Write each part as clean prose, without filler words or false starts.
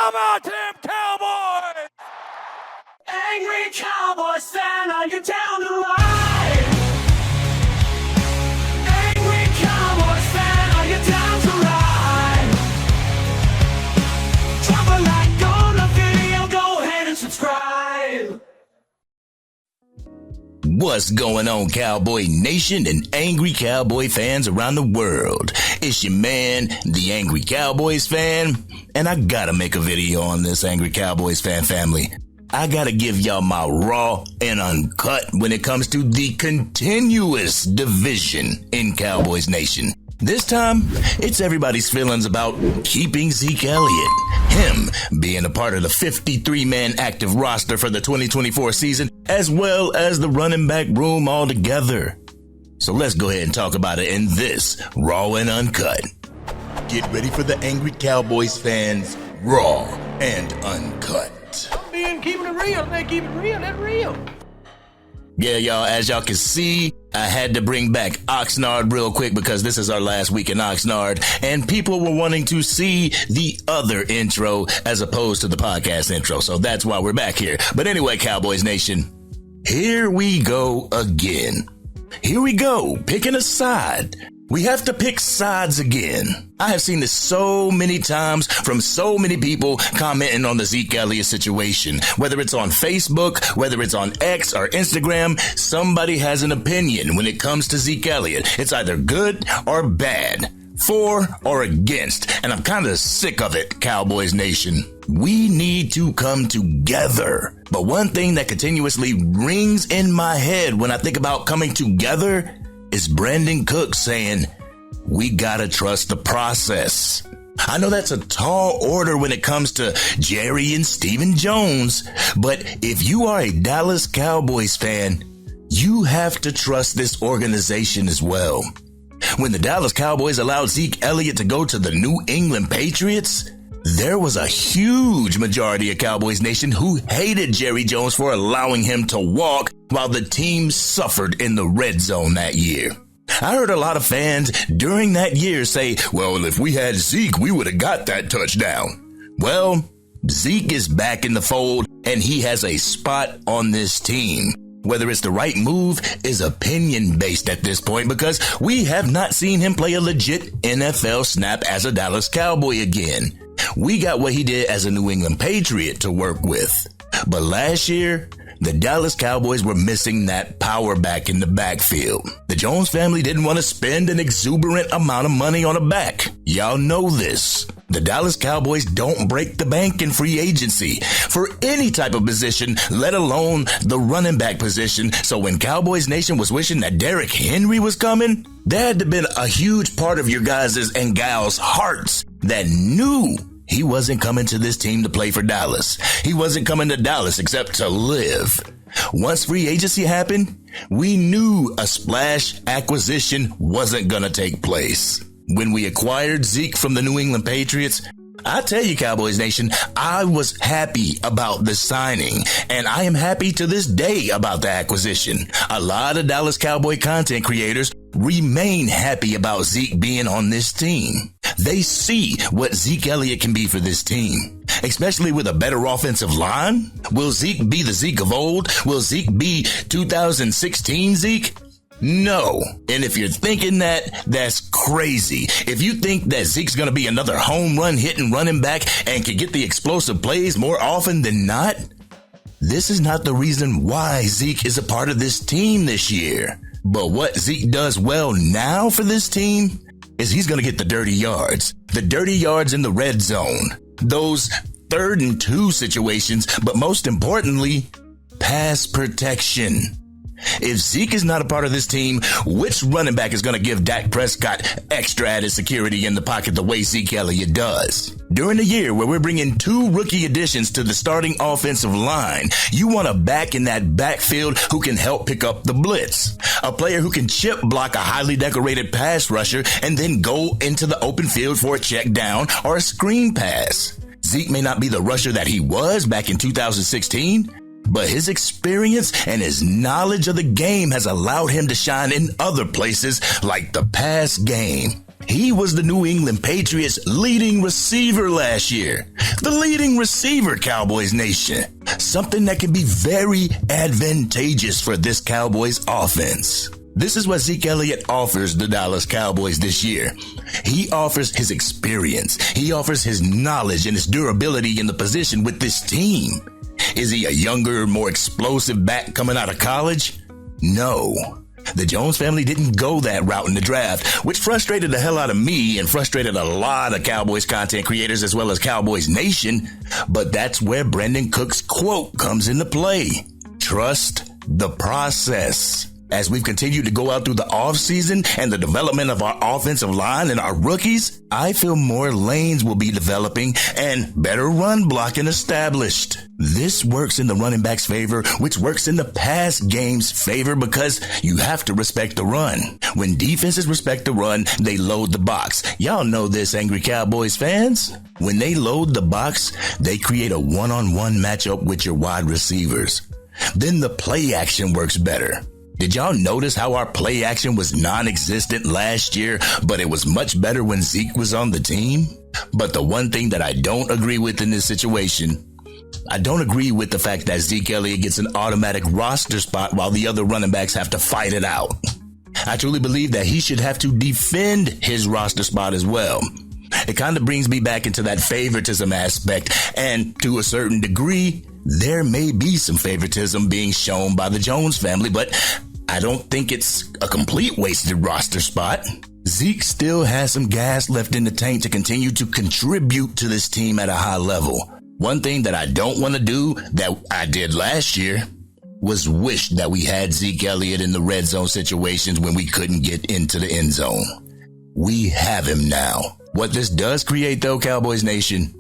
How about them Cowboys? Angry Cowboys Fan, are you down to ride? Angry Cowboys Fan, are you down to ride? Drop a like on the video, go ahead and subscribe. What's going on, Cowboy Nation and Angry Cowboy fans around the world? It's your man, the Angry Cowboys Fan, and I gotta make a video on this Angry Cowboys Fan family. I gotta give y'all my raw and uncut when it comes to the continuous division in Cowboys Nation. This time, it's everybody's feelings about keeping Zeke Elliott. Him being a part of the 53-man active roster for the 2024 season, as well as the running back room altogether. So let's go ahead and talk about it in this Raw and Uncut. Get ready for the Angry Cowboys fans, Raw and Uncut. Keeping it real. They keep it real. That's real. Yeah, y'all, as y'all can see, I had to bring back Oxnard real quick because this is our last week in Oxnard, and people were wanting to see the other intro as opposed to the podcast intro, so that's why we're back here. But anyway, Cowboys Nation, here we go again. Here we go, picking a side. We have to pick sides again. I have seen this so many times from so many people commenting on the Zeke Elliott situation. Whether it's on Facebook, whether it's on X or Instagram, somebody has an opinion when it comes to Zeke Elliott. It's either good or bad, for or against. And I'm kind of sick of it, Cowboys Nation. We need to come together. But one thing that continuously rings in my head when I think about coming together is Brandon Cook saying, we gotta trust the process. I know that's a tall order when it comes to Jerry and Stephen Jones, but if you are a Dallas Cowboys fan, you have to trust this organization as well. When the Dallas Cowboys allowed Zeke Elliott to go to the New England Patriots, there was a huge majority of Cowboys Nation who hated Jerry Jones for allowing him to walk while the team suffered in the red zone that year. I heard a lot of fans during that year say, well, if we had Zeke, we would have got that touchdown. Well, Zeke is back in the fold, and he has a spot on this team. Whether it's the right move is opinion-based at this point because we have not seen him play a legit NFL snap as a Dallas Cowboy again. We got what he did as a New England Patriot to work with. But last year, the Dallas Cowboys were missing that power back in the backfield. The Jones family didn't want to spend an exuberant amount of money on a back. Y'all know this. The Dallas Cowboys don't break the bank in free agency for any type of position, let alone the running back position. So when Cowboys Nation was wishing that Derrick Henry was coming, there had to been a huge part of your guys' and gals' hearts that knew he wasn't coming to this team to play for Dallas. He wasn't coming to Dallas except to live. Once free agency happened, we knew a splash acquisition wasn't going to take place. When we acquired Zeke from the New England Patriots, I tell you, Cowboys Nation, I was happy about the signing, and I am happy to this day about the acquisition. A lot of Dallas Cowboy content creators remain happy about Zeke being on this team. They see what Zeke Elliott can be for this team, especially with a better offensive line. Will Zeke be the Zeke of old? Will Zeke be 2016 Zeke? No. And if you're thinking that, that's crazy. If you think that Zeke's going to be another home run hitting running back and can get the explosive plays more often than not, this is not the reason why Zeke is a part of this team this year. But what Zeke does well now for this team is he's going to get the dirty yards in the red zone, those 3rd and 2 situations, but most importantly, pass protection. If Zeke is not a part of this team, which running back is going to give Dak Prescott extra added security in the pocket the way Zeke Elliott does? During a year where we're bringing 2 rookie additions to the starting offensive line, you want a back in that backfield who can help pick up the blitz. A player who can chip block a highly decorated pass rusher and then go into the open field for a check down or a screen pass. Zeke may not be the rusher that he was back in 2016, but his experience and his knowledge of the game has allowed him to shine in other places like the pass game. He was the New England Patriots' leading receiver last year. The leading receiver, Cowboys Nation. Something that can be very advantageous for this Cowboys offense. This is what Zeke Elliott offers the Dallas Cowboys this year. He offers his experience. He offers his knowledge and his durability in the position with this team. Is he a younger, more explosive back coming out of college? No. The Jones family didn't go that route in the draft, which frustrated the hell out of me and frustrated a lot of Cowboys content creators as well as Cowboys Nation. But that's where Brendan Cook's quote comes into play. Trust the process. As we've continued to go out through the offseason and the development of our offensive line and our rookies, I feel more lanes will be developing and better run blocking established. This works in the running back's favor, which works in the pass game's favor because you have to respect the run. When defenses respect the run, they load the box. Y'all know this, Angry Cowboys fans. When they load the box, they create a one-on-one matchup with your wide receivers. Then the play action works better. Did y'all notice how our play action was non-existent last year, but it was much better when Zeke was on the team? But the one thing that I don't agree with in this situation, I don't agree with the fact that Zeke Elliott gets an automatic roster spot while the other running backs have to fight it out. I truly believe that he should have to defend his roster spot as well. It kind of brings me back into that favoritism aspect, and to a certain degree, there may be some favoritism being shown by the Jones family, but I don't think it's a complete wasted roster spot. Zeke still has some gas left in the tank to continue to contribute to this team at a high level. One thing that I don't want to do that I did last year was wish that we had Zeke Elliott in the red zone situations when we couldn't get into the end zone. We have him now. What this does create, though, Cowboys Nation,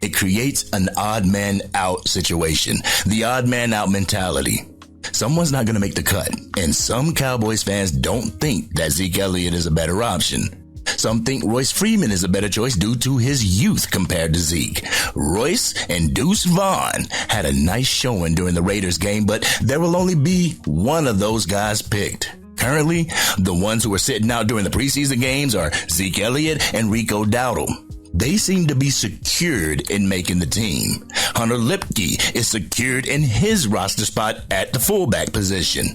it creates an odd man out situation. The odd man out mentality. Someone's not going to make the cut. And some Cowboys fans don't think that Zeke Elliott is a better option. Some think Royce Freeman is a better choice due to his youth compared to Zeke. Royce and Deuce Vaughn had a nice showing during the Raiders game, but there will only be one of those guys picked. Currently, the ones who are sitting out during the preseason games are Zeke Elliott and Rico Dowdle. They seem to be secured in making the team. Hunter Lipke is secured in his roster spot at the fullback position.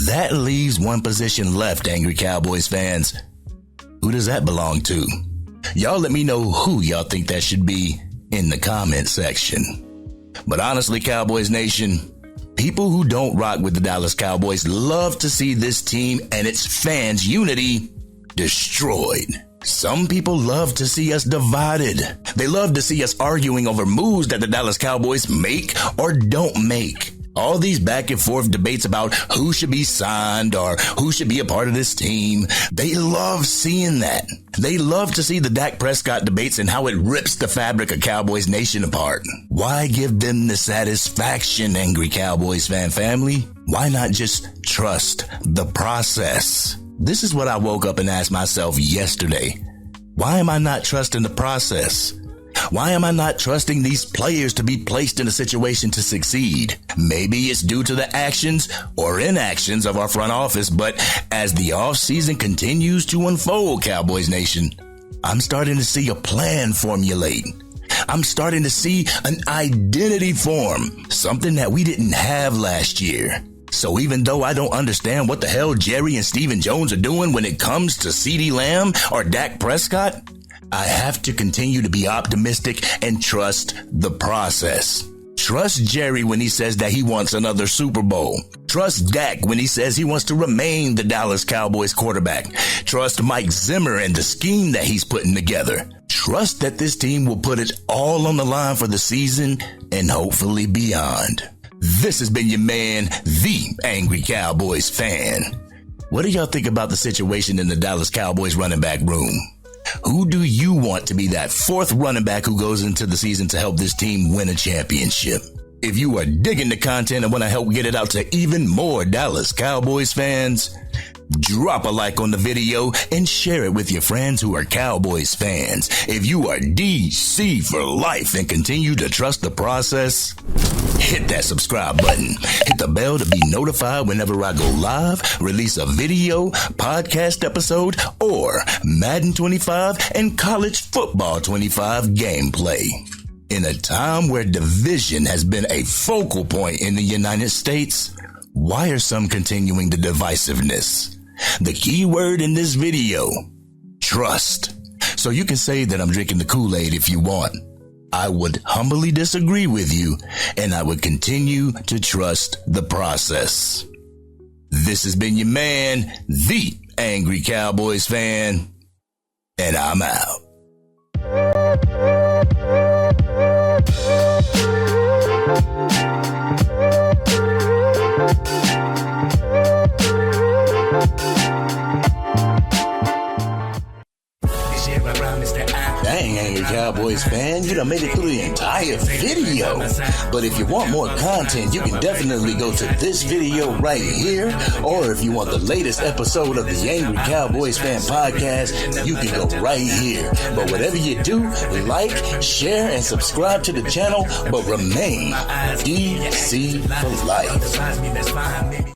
That leaves one position left, Angry Cowboys fans. Who does that belong to? Y'all let me know who y'all think that should be in the comment section. But honestly, Cowboys Nation, people who don't rock with the Dallas Cowboys love to see this team and its fans' unity destroyed. Some people love to see us divided. They love to see us arguing over moves that the Dallas Cowboys make or don't make. All these back and forth debates about who should be signed or who should be a part of this team. They love seeing that. They love to see the Dak Prescott debates and how it rips the fabric of Cowboys Nation apart. Why give them the satisfaction, Angry Cowboys fan family? Why not just trust the process? This is what I woke up and asked myself yesterday. Why am I not trusting the process? Why am I not trusting these players to be placed in a situation to succeed? Maybe it's due to the actions or inactions of our front office, but as the offseason continues to unfold, Cowboys Nation, I'm starting to see a plan formulate. I'm starting to see an identity form, something that we didn't have last year. So even though I don't understand what the hell Jerry and Stephen Jones are doing when it comes to CeeDee Lamb or Dak Prescott, I have to continue to be optimistic and trust the process. Trust Jerry when he says that he wants another Super Bowl. Trust Dak when he says he wants to remain the Dallas Cowboys quarterback. Trust Mike Zimmer and the scheme that he's putting together. Trust that this team will put it all on the line for the season and hopefully beyond. This has been your man, the Angry Cowboys fan. What do y'all think about the situation in the Dallas Cowboys running back room? Who do you want to be that fourth running back who goes into the season to help this team win a championship? If you are digging the content and want to help get it out to even more Dallas Cowboys fans, drop a like on the video and share it with your friends who are Cowboys fans. If you are DC for life and continue to trust the process, hit that subscribe button. Hit the bell to be notified whenever I go live, release a video, podcast episode, or Madden 25 and College Football 25 gameplay. In a time where division has been a focal point in the United States, why are some continuing the divisiveness? The key word in this video, trust. So you can say that I'm drinking the Kool-Aid if you want. I would humbly disagree with you, and I would continue to trust the process. This has been your man, the Angry Cowboys Fan, and I'm out. Dang, Angry Cowboys fan, you done made it through the entire video. But if you want more content, you can definitely go to this video right here. Or if you want the latest episode of the Angry Cowboys Fan podcast, you can go right here. But whatever you do, like, share, and subscribe to the channel, but remain DC for life.